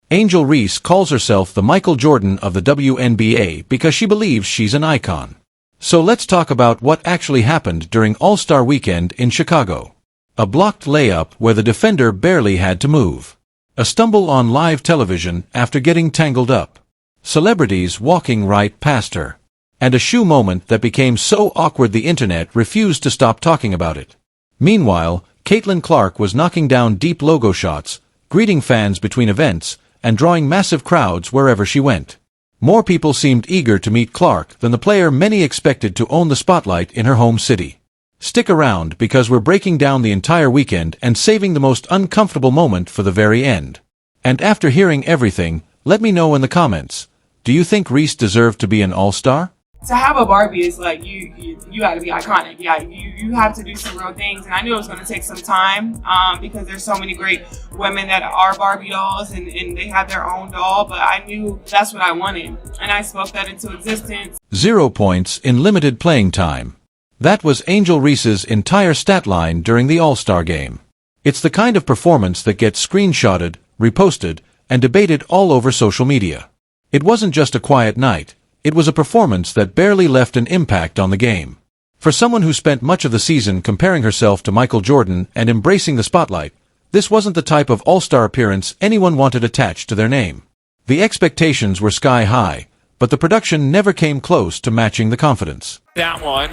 Angel Reese calls herself the Michael Jordan of the WNBA because she believes she's an icon. So let's talk about what actually happened during All-Star Weekend in Chicago. A blocked layup where the defender barely had to move. A stumble on live television after getting tangled up. Celebrities walking right past her. And a shoe moment that became so awkward the internet refused to stop talking about it. Meanwhile, Caitlin Clark was knocking down deep logo shots, greeting fans between events, and drawing massive crowds wherever she went. More people seemed eager to meet Clark than the player many expected to own the spotlight in her home city. Stick around because we're breaking down the entire weekend and saving the most uncomfortable moment for the very end. And after hearing everything, let me know in the comments. Do you think Reese deserved to be an all-star? To have a Barbie is like you got to be iconic. Yeah, you have to do some real things, and I knew it was going to take some time because there's so many great women that are Barbie dolls and they have their own doll. But I knew that's what I wanted, and I spoke that into existence. 0 points in limited playing time. That was Angel Reese's entire stat line during the All-Star game. It's the kind of performance that gets screenshotted, reposted, and debated all over social media. It wasn't just a quiet night. It was a performance that barely left an impact on the game. For someone who spent much of the season comparing herself to Michael Jordan and embracing the spotlight, this wasn't the type of all-star appearance anyone wanted attached to their name. The expectations were sky high, but the production never came close to matching the confidence. That one,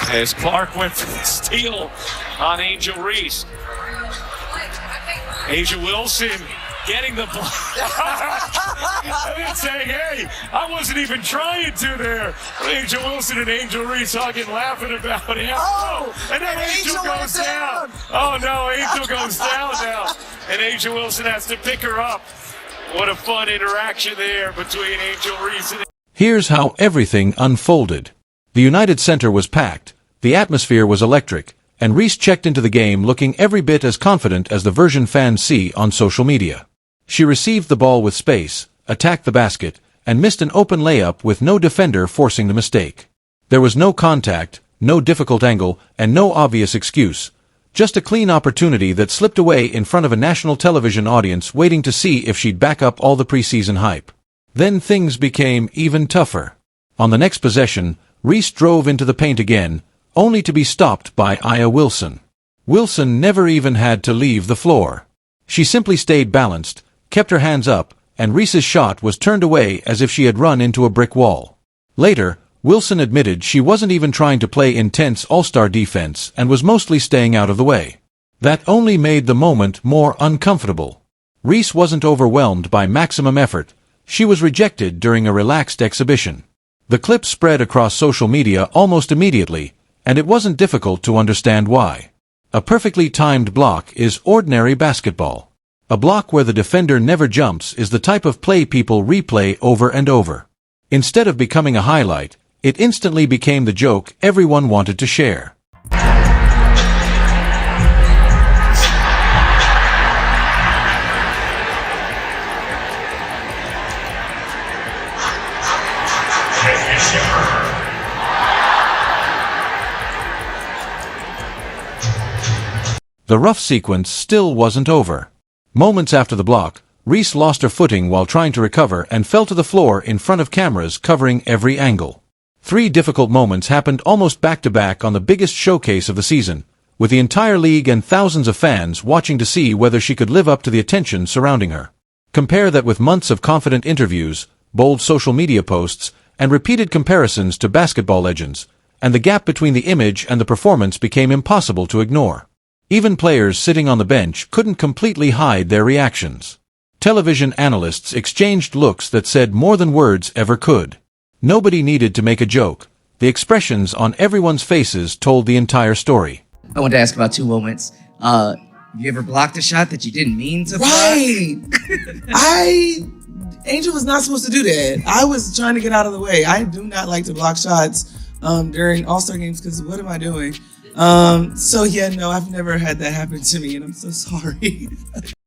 as Clark went for the steal on Angel Reese. Asia Wilson getting the ball. I didn't say, hey, I wasn't even trying to there. Angel Wilson and Angel Reese hugging, laughing about it. Oh, and then Angel goes down. Oh, no, Angel goes down now. And Angel Wilson has to pick her up. What a fun interaction there between Angel Reese and... Here's how everything unfolded. The United Center was packed, the atmosphere was electric, and Reese checked into the game looking every bit as confident as the version fans see on social media. She received the ball with space, attacked the basket, and missed an open layup with no defender forcing the mistake. There was no contact, no difficult angle, and no obvious excuse. Just a clean opportunity that slipped away in front of a national television audience waiting to see if she'd back up all the preseason hype. Then things became even tougher. On the next possession, Reese drove into the paint again, only to be stopped by Aya Wilson. Wilson never even had to leave the floor. She simply stayed balanced, kept her hands up, and Reese's shot was turned away as if she had run into a brick wall. Later, Wilson admitted she wasn't even trying to play intense all-star defense and was mostly staying out of the way. That only made the moment more uncomfortable. Reese wasn't overwhelmed by maximum effort. She was rejected during a relaxed exhibition. The clip spread across social media almost immediately, and it wasn't difficult to understand why. A perfectly timed block is ordinary basketball. A block where the defender never jumps is the type of play people replay over and over. Instead of becoming a highlight, it instantly became the joke everyone wanted to share. The rough sequence still wasn't over. Moments after the block, Reese lost her footing while trying to recover and fell to the floor in front of cameras covering every angle. 3 difficult moments happened almost back-to-back on the biggest showcase of the season, with the entire league and thousands of fans watching to see whether she could live up to the attention surrounding her. Compare that with months of confident interviews, bold social media posts, and repeated comparisons to basketball legends, and the gap between the image and the performance became impossible to ignore. Even players sitting on the bench couldn't completely hide their reactions. Television analysts exchanged looks that said more than words ever could. Nobody needed to make a joke. The expressions on everyone's faces told the entire story. I wanted to ask about 2 moments. Have you ever blocked a shot that you didn't mean to block? Right! Angel was not supposed to do that. I was trying to get out of the way. I do not like to block shots during All-Star games because what am I doing? So yeah, no, I've never had that happen to me, and I'm so sorry.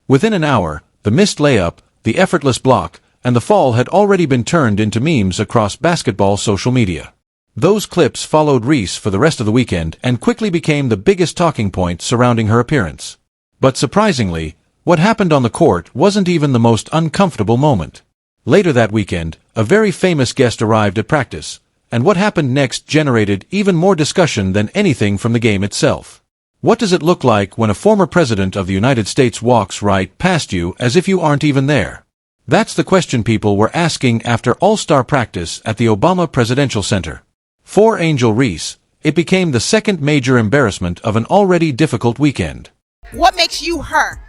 Within an hour, the missed layup, the effortless block, and the fall had already been turned into memes across basketball social media. Those clips followed Reese for the rest of the weekend and quickly became the biggest talking point surrounding her appearance. But surprisingly, What happened on the court wasn't even the most uncomfortable moment. Later that weekend, a very famous guest arrived at practice, and what happened next generated even more discussion than anything from the game itself. What does it look like when a former president of the United States walks right past you as if you aren't even there? That's the question people were asking after All-Star practice at the Obama Presidential Center. For Angel Reese, it became the second major embarrassment of an already difficult weekend. What makes you her?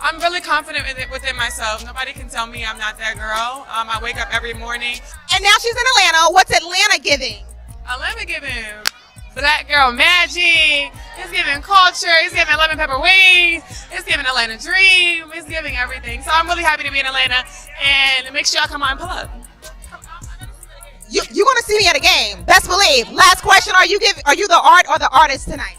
I'm really confident within myself. Nobody can tell me I'm not that girl. I wake up every morning. And now she's in Atlanta. What's Atlanta giving? Atlanta giving black girl magic. It's giving culture. It's giving lemon pepper wings. It's giving Atlanta dream. It's giving everything. So I'm really happy to be in Atlanta. And make sure y'all come on and pull up. You're going to see me at a game. Best believe. Last question. Are you the art or the artist tonight?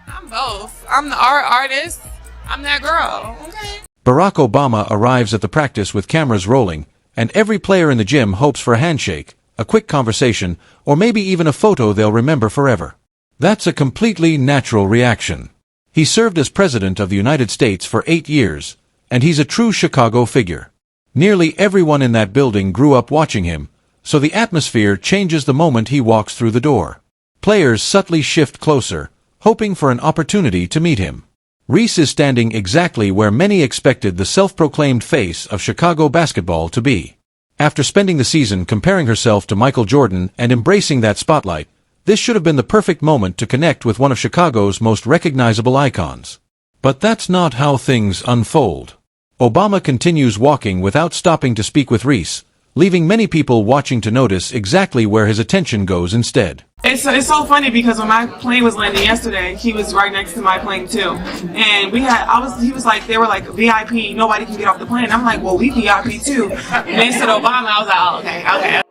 I'm both. I'm the artist. I'm that girl, okay? Barack Obama arrives at the practice with cameras rolling, and every player in the gym hopes for a handshake, a quick conversation, or maybe even a photo they'll remember forever. That's a completely natural reaction. He served as President of the United States for 8 years, and he's a true Chicago figure. Nearly everyone in that building grew up watching him, so the atmosphere changes the moment he walks through the door. Players subtly shift closer, hoping for an opportunity to meet him. Reese is standing exactly where many expected the self-proclaimed face of Chicago basketball to be. After spending the season comparing herself to Michael Jordan and embracing that spotlight, this should have been the perfect moment to connect with one of Chicago's most recognizable icons. But that's not how things unfold. Obama continues walking without stopping to speak with Reese, leaving many people watching to notice exactly where his attention goes instead. It's so funny because when my plane was landing yesterday, he was right next to my plane too. And he was like, they were like VIP, nobody can get off the plane. I'm like, well, we VIP too. And they said Obama, I was like, oh, okay.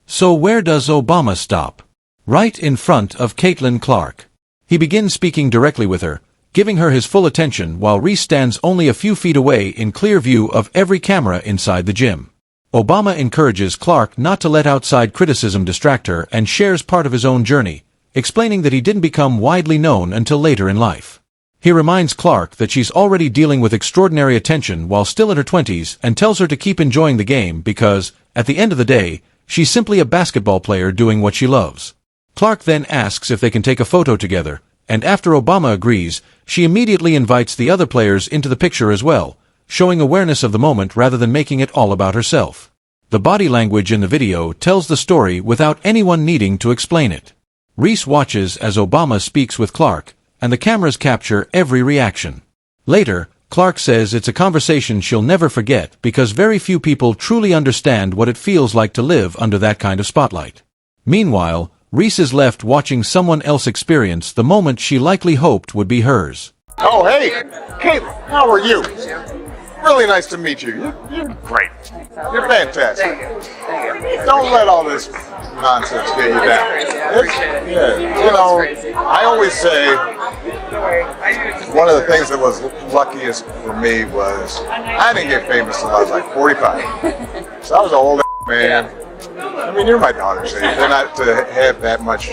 So where does Obama stop? Right in front of Caitlin Clark. He begins speaking directly with her, giving her his full attention while Reese stands only a few feet away in clear view of every camera inside the gym. Obama encourages Clark not to let outside criticism distract her and shares part of his own journey, explaining that he didn't become widely known until later in life. He reminds Clark that she's already dealing with extraordinary attention while still in her 20s and tells her to keep enjoying the game because, at the end of the day, she's simply a basketball player doing what she loves. Clark then asks if they can take a photo together, and after Obama agrees, she immediately invites the other players into the picture as well, showing awareness of the moment rather than making it all about herself. The body language in the video tells the story without anyone needing to explain it. Reese watches as Obama speaks with Clark, and the cameras capture every reaction. Later, Clark says it's a conversation she'll never forget because very few people truly understand what it feels like to live under that kind of spotlight. Meanwhile, Reese is left watching someone else experience the moment she likely hoped would be hers. Oh, hey, Caitlin, how are you? Really nice to meet you. You're great. You're fantastic. Don't let all this nonsense get you down. I always say one of the things that was luckiest for me was I didn't get famous until I was like 45. So I was an old man. I mean, you're my daughter's age. They're not to have that much,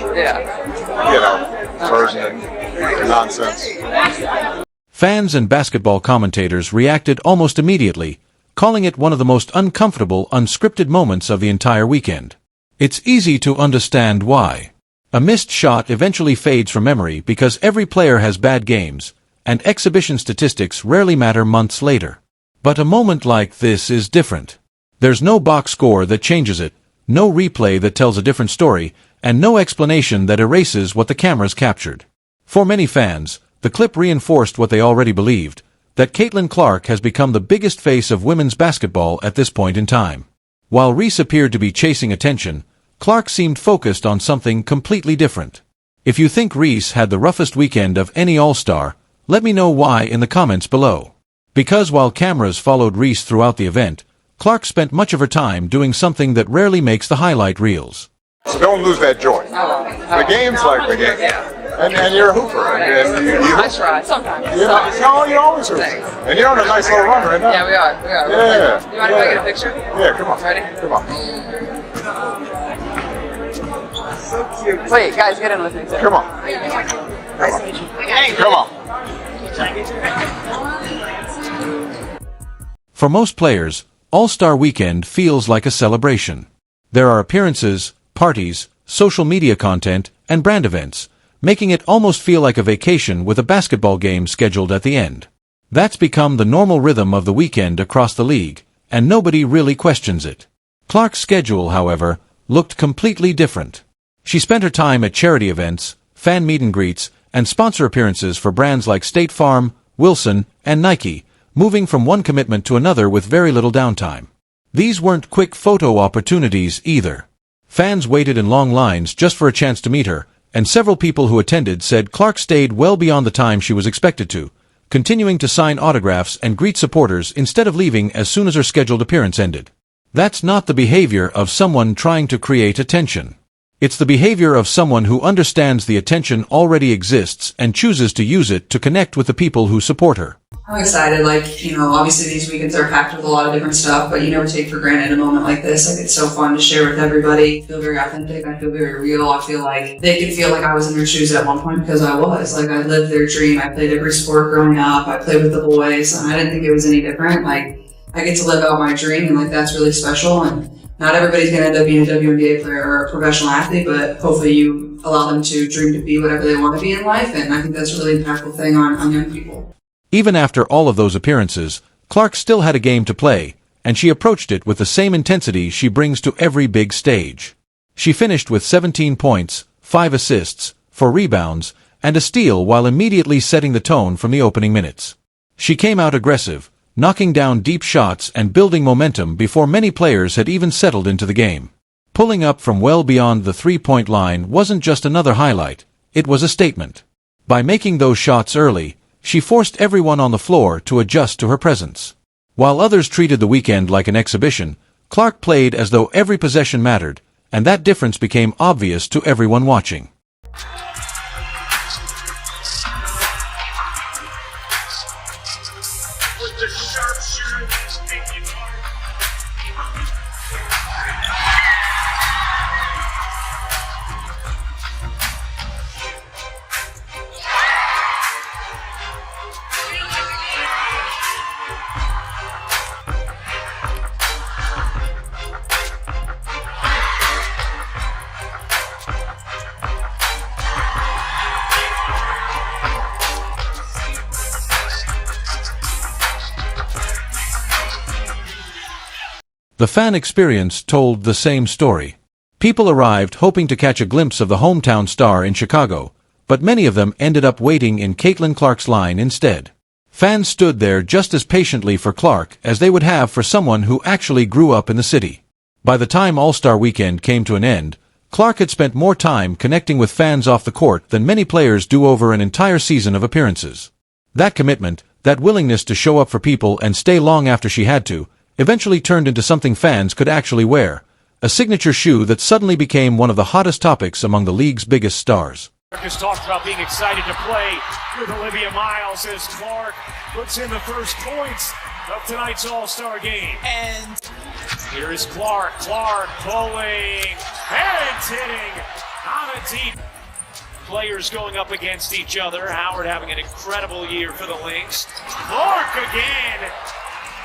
burden and nonsense. Fans and basketball commentators reacted almost immediately, calling it one of the most uncomfortable, unscripted moments of the entire weekend. It's easy to understand why. A missed shot eventually fades from memory because every player has bad games, and exhibition statistics rarely matter months later. But a moment like this is different. There's no box score that changes it, no replay that tells a different story, and no explanation that erases what the cameras captured. For many fans, the clip reinforced what they already believed, that Caitlin Clark has become the biggest face of women's basketball at this point in time. While Reese appeared to be chasing attention, Clark seemed focused on something completely different. If you think Reese had the roughest weekend of any All-Star, let me know why in the comments below. Because while cameras followed Reese throughout the event, Clark spent much of her time doing something that rarely makes the highlight reels. So don't lose that joy. The game's like the game. And you're a hooper. And you I try, sometimes. Yeah, no, you always hoop. And you're on a nice little run right now. Yeah, we are. Yeah. You mind if I get a picture? Yeah, come on. Ready? Come on. So cute. Wait, guys, get in with me too. Come on. Nice to meet you. Come on. For most players, All-Star Weekend feels like a celebration. There are appearances, parties, social media content, and brand events, making it almost feel like a vacation with a basketball game scheduled at the end. That's become the normal rhythm of the weekend across the league, and nobody really questions it. Clark's schedule, however, looked completely different. She spent her time at charity events, fan meet and greets, and sponsor appearances for brands like State Farm, Wilson, and Nike, moving from one commitment to another with very little downtime. These weren't quick photo opportunities either. Fans waited in long lines just for a chance to meet her, and several people who attended said Clark stayed well beyond the time she was expected to, continuing to sign autographs and greet supporters instead of leaving as soon as her scheduled appearance ended. That's not the behavior of someone trying to create attention. It's the behavior of someone who understands the attention already exists and chooses to use it to connect with the people who support her. I'm excited, obviously these weekends are packed with a lot of different stuff, but you never take for granted a moment like this. It's so fun to share with everybody. I feel very authentic, I feel very real. I feel like they could feel like I was in their shoes at one point because I was. I lived their dream. I played every sport growing up. I played with the boys, and I didn't think it was any different. I get to live out my dream, and that's really special. And not everybody's going to end up being a WNBA player or a professional athlete, but hopefully you allow them to dream to be whatever they want to be in life, and I think that's a really impactful thing on young people. Even after all of those appearances, Clark still had a game to play, and she approached it with the same intensity she brings to every big stage. She finished with 17 points, 5 assists, 4 rebounds, and a steal while immediately setting the tone from the opening minutes. She came out aggressive, knocking down deep shots and building momentum before many players had even settled into the game. Pulling up from well beyond the three-point line wasn't just another highlight, it was a statement. By making those shots early, she forced everyone on the floor to adjust to her presence. While others treated the weekend like an exhibition, Clark played as though every possession mattered, and that difference became obvious to everyone watching. The fan experience told the same story. People arrived hoping to catch a glimpse of the hometown star in Chicago, but many of them ended up waiting in Caitlin Clark's line instead. Fans stood there just as patiently for Clark as they would have for someone who actually grew up in the city. By the time All-Star Weekend came to an end, Clark had spent more time connecting with fans off the court than many players do over an entire season of appearances. That commitment, that willingness to show up for people and stay long after she had to, eventually turned into something fans could actually wear, a signature shoe that suddenly became one of the hottest topics among the league's biggest stars. Clark has talked about being excited to play with Olivia Miles as Clark puts in the first points of tonight's All-Star game. And here is Clark pulling and hitting on a deep. Players going up against each other. Howard having an incredible year for the Lynx. Clark again.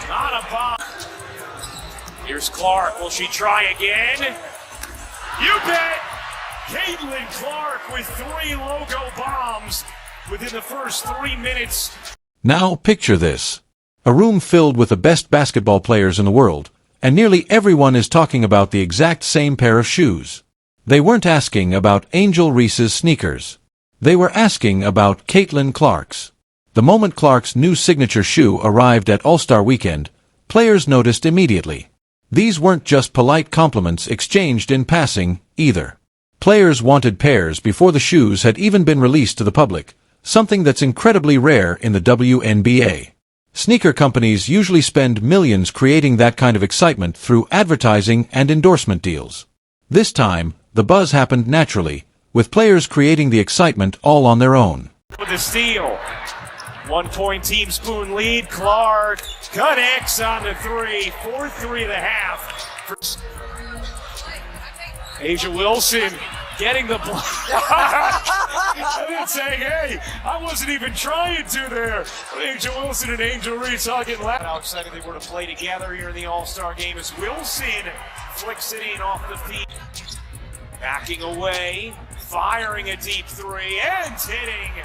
Not a bomb. Here's Clark. Will she try again? You bet! Caitlin Clark with 3 logo bombs within the first 3 minutes. Now picture this. A room filled with the best basketball players in the world, and nearly everyone is talking about the exact same pair of shoes. They weren't asking about Angel Reese's sneakers. They were asking about Caitlin Clark's. The moment Clark's new signature shoe arrived at All-Star Weekend, players noticed immediately. These weren't just polite compliments exchanged in passing, either. Players wanted pairs before the shoes had even been released to the public, something that's incredibly rare in the WNBA. Sneaker companies usually spend millions creating that kind of excitement through advertising and endorsement deals. This time, the buzz happened naturally, with players creating the excitement all on their own. With the steal. 1-point Team Spoon lead. Clark connects on the 3. 4-3 and a half. Asia Wilson getting the block. And then saying, hey, I wasn't even trying to there. Angel Wilson and Angel Reese hugging laughing. How excited they were to play together here in the All-Star game as Wilson flicks it in off the feet. Backing away, firing a deep three, and hitting.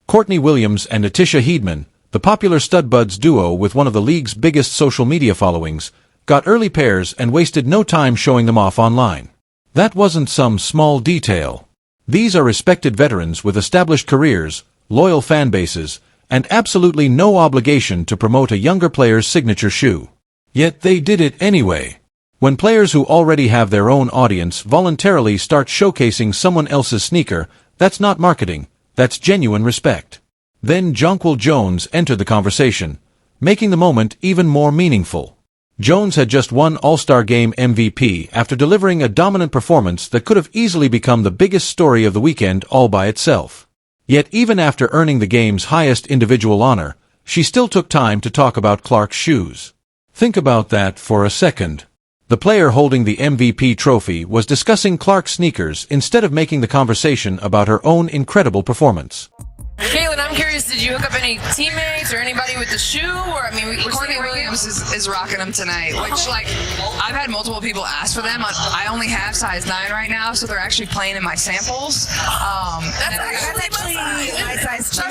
Courtney Williams and Atisha Heedman, the popular stud buds duo with one of the league's biggest social media followings, got early pairs and wasted no time showing them off online. That wasn't some small detail. These are respected veterans with established careers, loyal fan bases, and absolutely no obligation to promote a younger player's signature shoe. Yet they did it anyway. When players who already have their own audience voluntarily start showcasing someone else's sneaker, that's not marketing, that's genuine respect. Then Jonquil Jones entered the conversation, making the moment even more meaningful. Jones had just won All-Star Game MVP after delivering a dominant performance that could have easily become the biggest story of the weekend all by itself. Yet even after earning the game's highest individual honor, she still took time to talk about Clark's shoes. Think about that for a second. The player holding the MVP trophy was discussing Clark's sneakers instead of making the conversation about her own incredible performance. Caitlin, I'm curious, did you hook up any teammates or anybody with the shoe? Or, I mean, Courtney Williams is rocking them tonight, which, like, I've had multiple people ask for them. I only have size 9 right now, so they're actually playing in my samples. That's actually my size 2.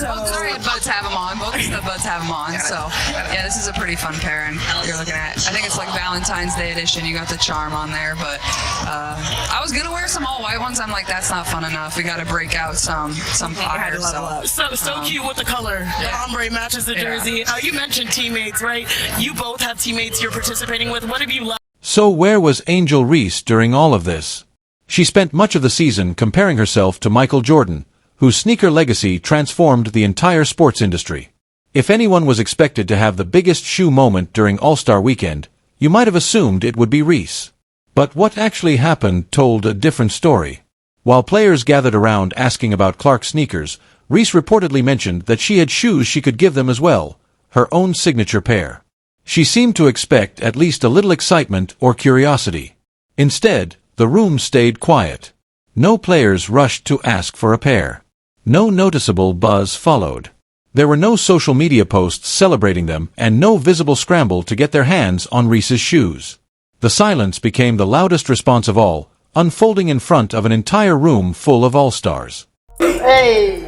Both buds have them on. Both the buds have them on. So, yeah, this is a pretty fun pairing you're looking at. I think it's like Valentine's Day edition. You got the charm on there, but I was going to wear some all-white ones. I'm like, that's not fun enough. We got to break out some pockets. So cute with the color. The ombre matches the jersey. You mentioned teammates, right? You both have teammates you're participating with. What have you left? So where was Angel Reese during all of this? She spent much of the season comparing herself to Michael Jordan, whose sneaker legacy transformed the entire sports industry. If anyone was expected to have the biggest shoe moment during All-Star Weekend, you might have assumed it would be Reese. But what actually happened told a different story. While players gathered around asking about Clark's sneakers, Reese reportedly mentioned that she had shoes she could give them as well, her own signature pair. She seemed to expect at least a little excitement or curiosity. Instead, the room stayed quiet. No players rushed to ask for a pair. No noticeable buzz followed. There were no social media posts celebrating them and no visible scramble to get their hands on Reese's shoes. The silence became the loudest response of all, unfolding in front of an entire room full of all-stars. Hey!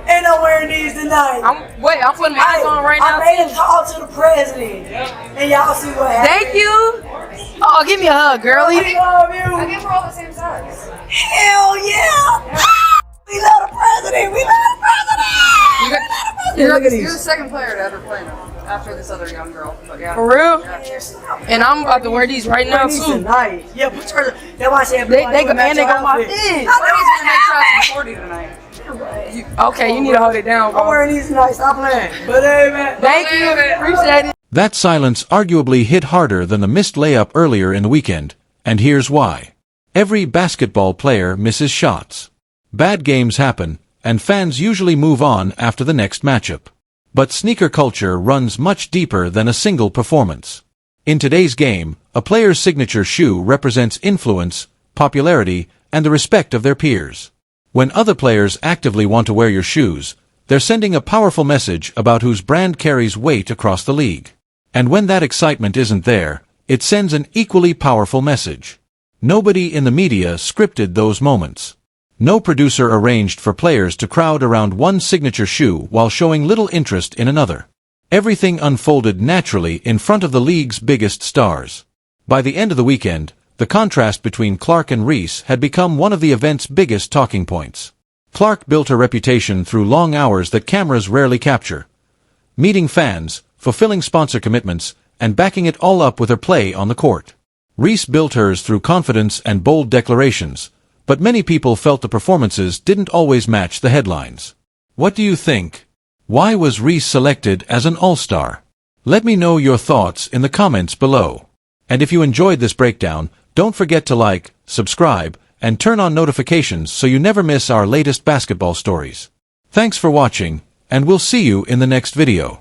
And I'm wearing these tonight. I'm putting mine on right now. I made a call to the president. And y'all see what happened. Thank you. Oh, give me a hug, girlie. We love you. I think we're all the same size. Hell yeah! We love the president. We love the president. You're You're the second player to ever play them after this other young girl. But yeah. For real? Yeah. And I'm about to wear these right now These too. tonight. Yeah, that's why I said They got my feet. Courtney's gonna make shots from 40 tonight. Okay, you need to hold it down, bro. I'm wearing these tonight. Stop playing. But hey, man. Thank you. Appreciate it. That silence arguably hit harder than the missed layup earlier in the weekend, and here's why. Every basketball player misses shots. Bad games happen, and fans usually move on after the next matchup. But sneaker culture runs much deeper than a single performance. In today's game, a player's signature shoe represents influence, popularity, and the respect of their peers. When other players actively want to wear your shoes, they're sending a powerful message about whose brand carries weight across the league. And when that excitement isn't there, it sends an equally powerful message. Nobody in the media scripted those moments. No producer arranged for players to crowd around one signature shoe while showing little interest in another. Everything unfolded naturally in front of the league's biggest stars. By the end of the weekend, the contrast between Clark and Reese had become one of the event's biggest talking points. Clark built her reputation through long hours that cameras rarely capture. Meeting fans, fulfilling sponsor commitments, and backing it all up with her play on the court. Reese built hers through confidence and bold declarations, but many people felt the performances didn't always match the headlines. What do you think? Why was Reese selected as an all-star? Let me know your thoughts in the comments below. And if you enjoyed this breakdown, don't forget to like, subscribe, and turn on notifications so you never miss our latest basketball stories. Thanks for watching, and we'll see you in the next video.